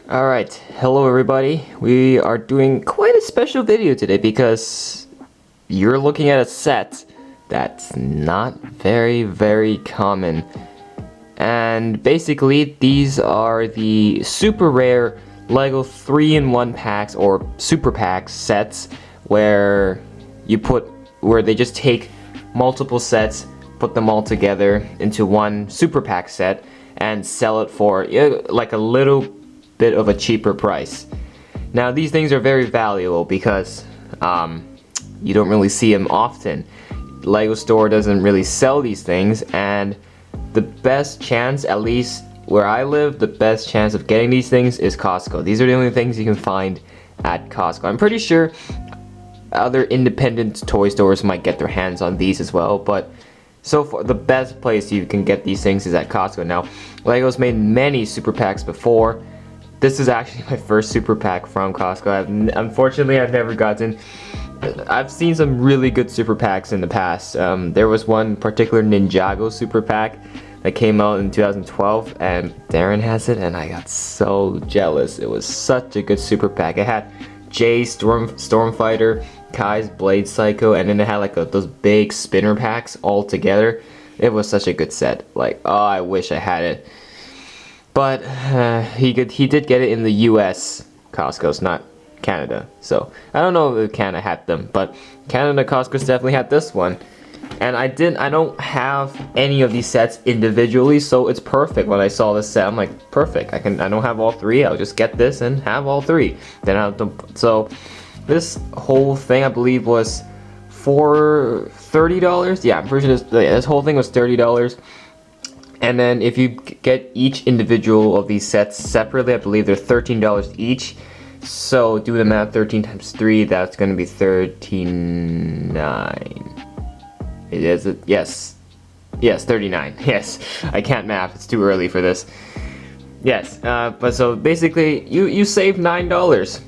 Alright, hello everybody. We are doing quite a special video today because you're looking at a set that's not very common. And basically, these are the super rare LEGO 3-in-1 packs or super packs sets where they just take multiple sets, put them all together into one super pack set and sell it for like a little bit of a cheaper price. Now these things are very valuable because you don't really see them often. LEGO store doesn't really sell these things, and the best chance, at least where I live, the best chance of getting these things is Costco. These are the only things you can find at Costco. I'm pretty sure other independent toy stores might get their hands on these as well, but so far the best place you can get these things is at Costco. Now LEGO's made many super packs before. This is actually my first super pack from Costco. Unfortunately, I've never gotten. I've seen some really good super packs in the past. There was one particular Ninjago super pack that came out in 2012, and Darren has it, and I got so jealous. It was such a good super pack. It had Jay Stormfighter, Kai's Blade Psycho, and then it had like those big spinner packs all together. It was such a good set. Like, oh, I wish I had it. But he did get it in the US Costco's, not Canada. So I don't know if Canada had them, but Canada Costco's definitely had this one. And I don't have any of these sets individually, so it's perfect. When I saw this set, I'm like, perfect. I don't have all three. I'll just get this and have all three. So this whole thing, I believe, was for $30. Yeah, I'm pretty sure this whole thing was $30. And then if you get each individual of these sets separately, I believe they're $13 each. So do the math, 13 times 3, that's going to be 39. It is, yes, 39. Yes, I can't math, it's too early for this. Yes, but so basically you save $9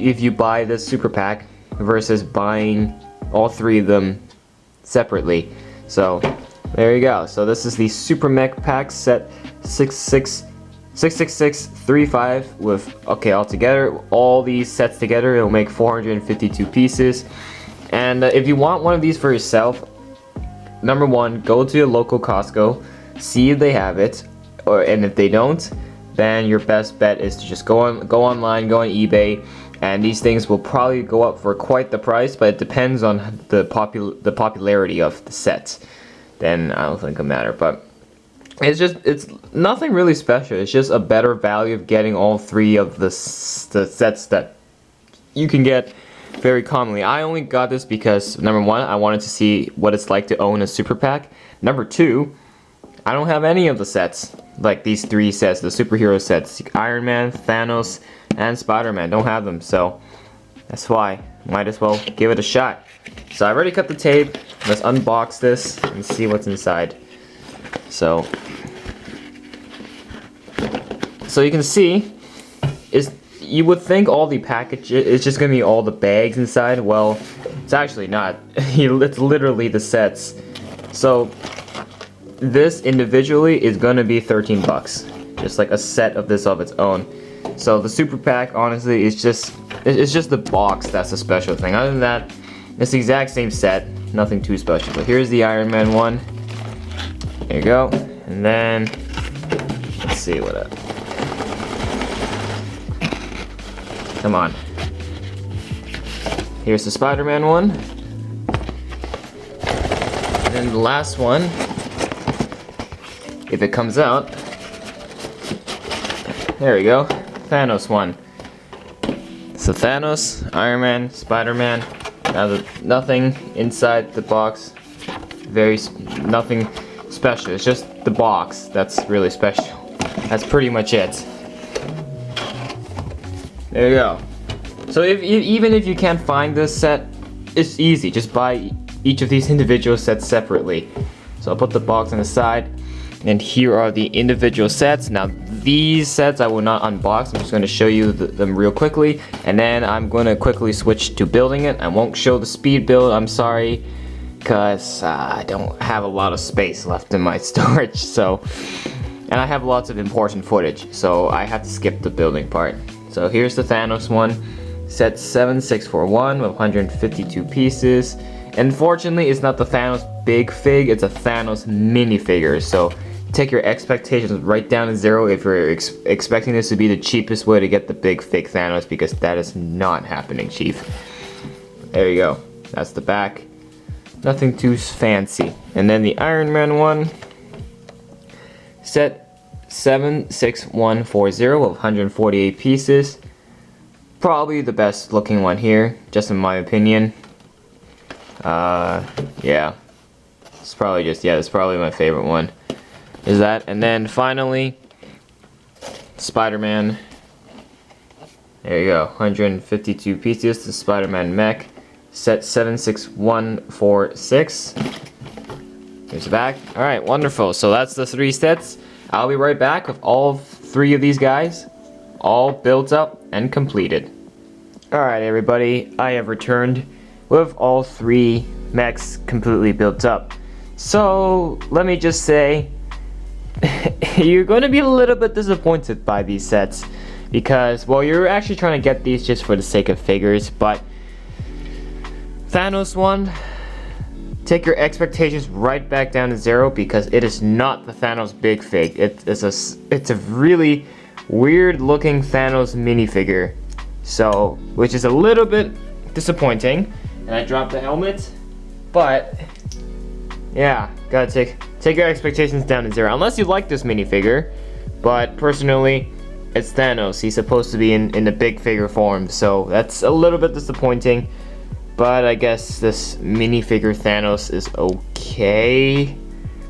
if you buy this super pack versus buying all three of them separately. So there you go. So this is the Super Mech pack set 66635 with, okay, all together, all these sets together, it'll make 452 pieces. And if you want one of these for yourself, number one, go to your local Costco, see if they have it, and if they don't, then your best bet is to just go online, go on eBay, and these things will probably go up for quite the price, but it depends on the popularity of the set. Then I don't think it'll matter, but it's nothing really special. It's just a better value of getting all three of the sets that you can get very commonly. I only got this because, number one, I wanted to see what it's like to own a super pack. Number two, I don't have any of the sets, like these three sets, the superhero sets. Iron Man, Thanos, and Spiderman, don't have them, so that's why. Might as well give it a shot. So I already cut the tape. Let's unbox this and see what's inside. So you can see, you would think all the package is just gonna be all the bags inside. Well, it's actually not. It's literally the sets. So this individually is gonna be 13 bucks, just like a set of this of its own. So the super pack, honestly, it's just the box that's a special thing. Other than that, it's the exact same set, nothing too special. But here's the Iron Man one. There you go. And then let's see what up. Come on. Here's the Spider-Man one. And then the last one, if it comes out, there we go, Thanos one. So Thanos, Iron Man, Spider-Man. Now nothing inside the box. Nothing special. It's just the box that's really special. That's pretty much it. There you go. So even if you can't find this set, it's easy. Just buy each of these individual sets separately. So I'll put the box on the side, and here are the individual sets. Now these sets I will not unbox. I'm just going to show you them real quickly, and then I'm going to quickly switch to building it. I won't show the speed build, I'm sorry, because I don't have a lot of space left in my storage. So and I have lots of important footage, so I have to skip the building part. So here's the Thanos one, set 7641 with 152 pieces. Unfortunately, it's not the Thanos big fig, it's a Thanos minifigure, so take your expectations right down to zero if you're expecting this to be the cheapest way to get the big fig Thanos, because that is not happening, Chief. There you go. That's the back. Nothing too fancy. And then the Iron Man one, set 76140 with 148 pieces. Probably the best looking one here, just in my opinion. Yeah. It's probably just, yeah, it's probably my favorite one. Is that, and then finally, Spider-Man. There you go, 152 pieces, the Spider-Man Mech, set 76146. Here's the back. Alright, wonderful. So that's the 3 sets. I'll be right back with all 3 of these guys, all built up and completed. Alright everybody, I have returned with all 3 mechs completely built up. So, let me just say, you're going to be a little bit disappointed by these sets, because, well, you're actually trying to get these just for the sake of figures, but Thanos one, take your expectations right back down to zero, because it is not the Thanos big fig. It's a really weird looking Thanos minifigure, so, which is a little bit disappointing. And I dropped the helmet, but yeah, gotta take your expectations down to zero, unless you like this minifigure. But personally, it's Thanos. He's supposed to be in the big figure form, so that's a little bit disappointing. But I guess this minifigure Thanos is okay,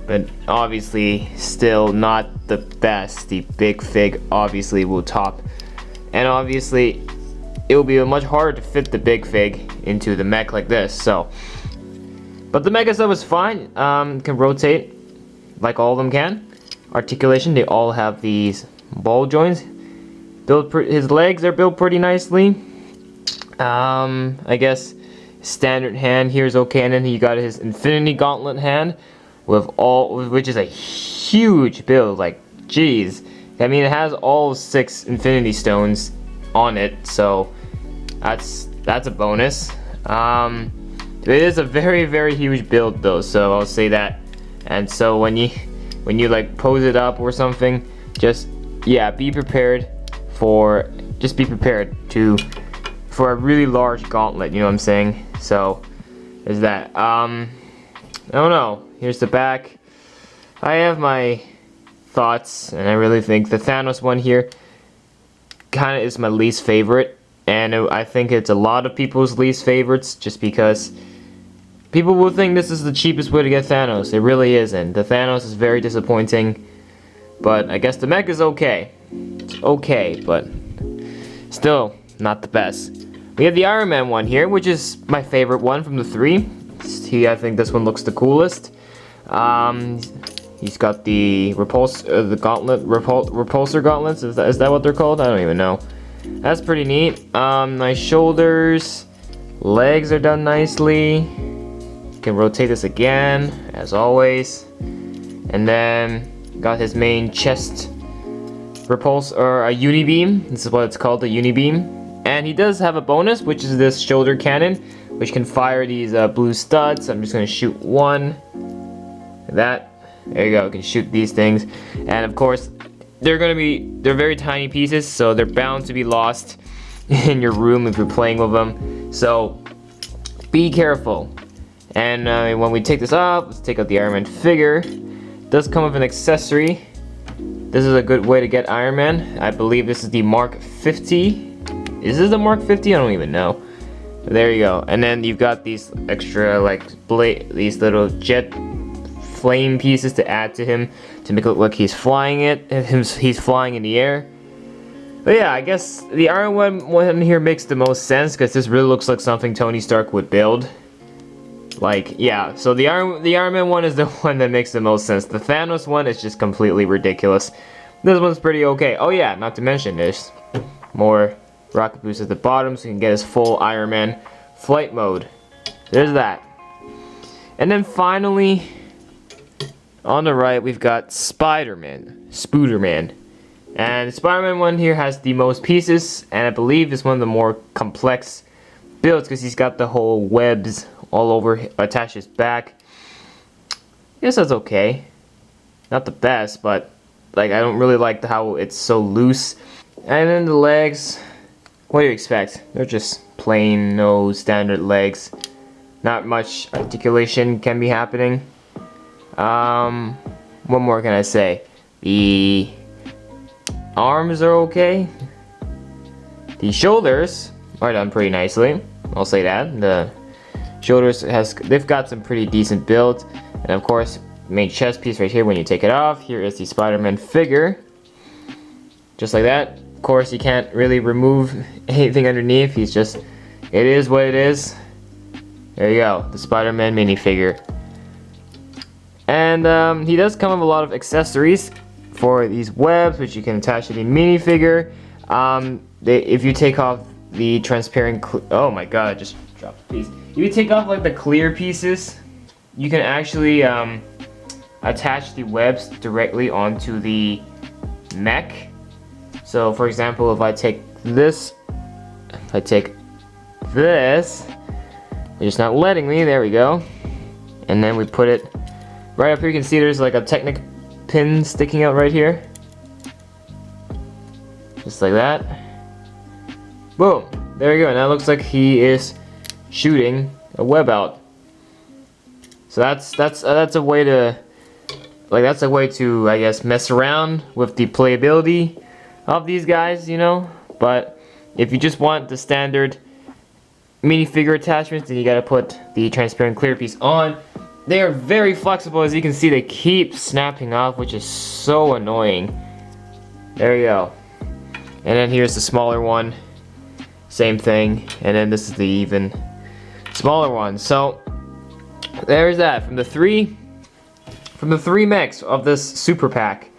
but obviously still not the best. The big fig obviously will top, and obviously it will be much harder to fit the big fig into the mech like this. So, but the mech itself is fine. Can rotate like all of them can. Articulation, they all have these ball joints. His legs are built pretty nicely. I guess standard hand here is okay, and then he got his Infinity Gauntlet hand which is a huge build. Like, geez, I mean, it has all 6 Infinity Stones on it, so that's a bonus. It is a very, very huge build though, so I'll say that. And so when you like pose it up or something, just, yeah, be prepared for a really large gauntlet, you know what I'm saying? So there's that. I don't know. Here's the back. I have my thoughts, and I really think the Thanos one here kind of is my least favorite, and I think it's a lot of people's least favorites, just because people will think this is the cheapest way to get Thanos. It really isn't. The Thanos is very disappointing, but I guess the mech is okay. It's okay, but still not the best. We have the Iron Man one here, which is my favorite one from the 3. I think this one looks the coolest. He's got the repulsor gauntlets. Is that what they're called? I don't even know. That's pretty neat. Nice shoulders. Legs are done nicely. Can rotate this again, as always. And then got his main chest repulse, or a unibeam. This is what it's called, the unibeam. And he does have a bonus, which is this shoulder cannon, which can fire these blue studs. I'm just gonna shoot one. Like that. There you go. You can shoot these things, and of course, they're very tiny pieces, so they're bound to be lost in your room if you're playing with them. So be careful. And when we take this off, let's take out the Iron Man figure. It does come with an accessory. This is a good way to get Iron Man. I believe this is the Mark 50. Is this the Mark 50? I don't even know. But there you go. And then you've got these extra these little jet flame pieces to add to him to make it look like he's flying he's flying in the air. But yeah, I guess the Iron Man one here makes the most sense, because this really looks like something Tony Stark would build. Like, yeah, so the Iron Man one is the one that makes the most sense. The Thanos one is just completely ridiculous. This one's pretty okay. Oh yeah, not to mention there's more rocket boost at the bottom, so you can get his full Iron Man flight mode. There's that. And then finally, On the right, we've got Spiderman Spooderman. And the Spider-Man one here has the most pieces, and I believe is one of the more complex builds because he's got the whole webs all over attached his back. I guess that's okay. Not the best, but like I don't really like how it's so loose. And then the legs, what do you expect? They're just plain, no standard legs. Not much articulation can be happening. What more can I say? The arms are okay. The shoulders are done pretty nicely. I'll say that. The shoulders they've got some pretty decent build, and of course, main chest piece right here. When you take it off, here is the Spider-Man figure, just like that. Of course, you can't really remove anything underneath. He's just, it is what it is. There you go, the Spider-Man minifigure. And he does come with a lot of accessories for these webs, which you can attach to the minifigure. If you take off the transparent, oh my god, I just dropped a piece. If you take off like the clear pieces, you can actually attach the webs directly onto the mech. So for example, if I take this, it's just not letting me, there we go. And then we put it right up here. You can see there's like a Technic pin sticking out right here. Just like that. Boom, there we go. Now it looks like he is shooting a web out. So that's a way to, I guess, mess around with the playability of these guys, you know. But if you just want the standard minifigure attachments, then you gotta put the transparent clear piece on. They are very flexible, as you can see. They keep snapping off, which is so annoying. There you go. And then here's the smaller one, same thing. And then this is the even smaller one. So there's that. From the three mechs of this super pack,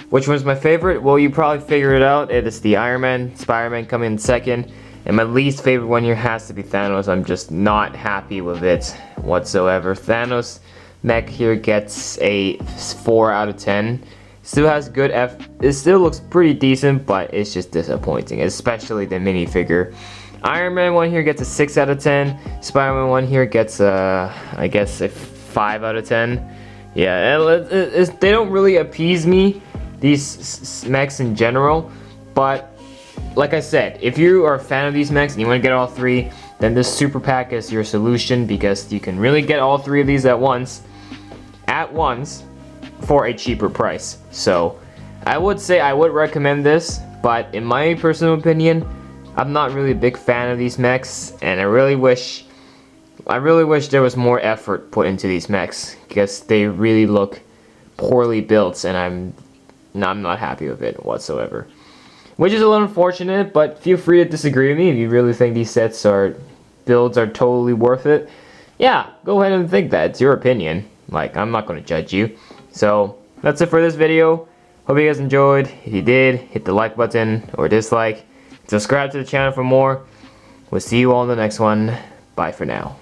which one's my favorite? Well, you probably figured it out. It is the Iron Man, Spider-Man coming in second. And my least favorite one here has to be Thanos. I'm just not happy with it whatsoever. Thanos mech here gets a 4 out of 10. Still has good it still looks pretty decent, but it's just disappointing, especially the minifigure. Iron Man one here gets a 6 out of 10. Spider-Man one here gets I guess a 5 out of 10. Yeah, they don't really appease me, these mechs in general, but like I said, if you are a fan of these mechs and you want to get all three, then this super pack is your solution, because you can really get all three of these at once for a cheaper price. So I would say I would recommend this, but in my personal opinion, I'm not really a big fan of these mechs, and I really wish there was more effort put into these mechs, because they really look poorly built, and I'm not happy with it whatsoever. Which is a little unfortunate, but feel free to disagree with me if you really think these builds are totally worth it. Yeah, go ahead and think that. It's your opinion. Like, I'm not going to judge you. So, that's it for this video. Hope you guys enjoyed. If you did, hit the like button or dislike. Subscribe to the channel for more. We'll see you all in the next one. Bye for now.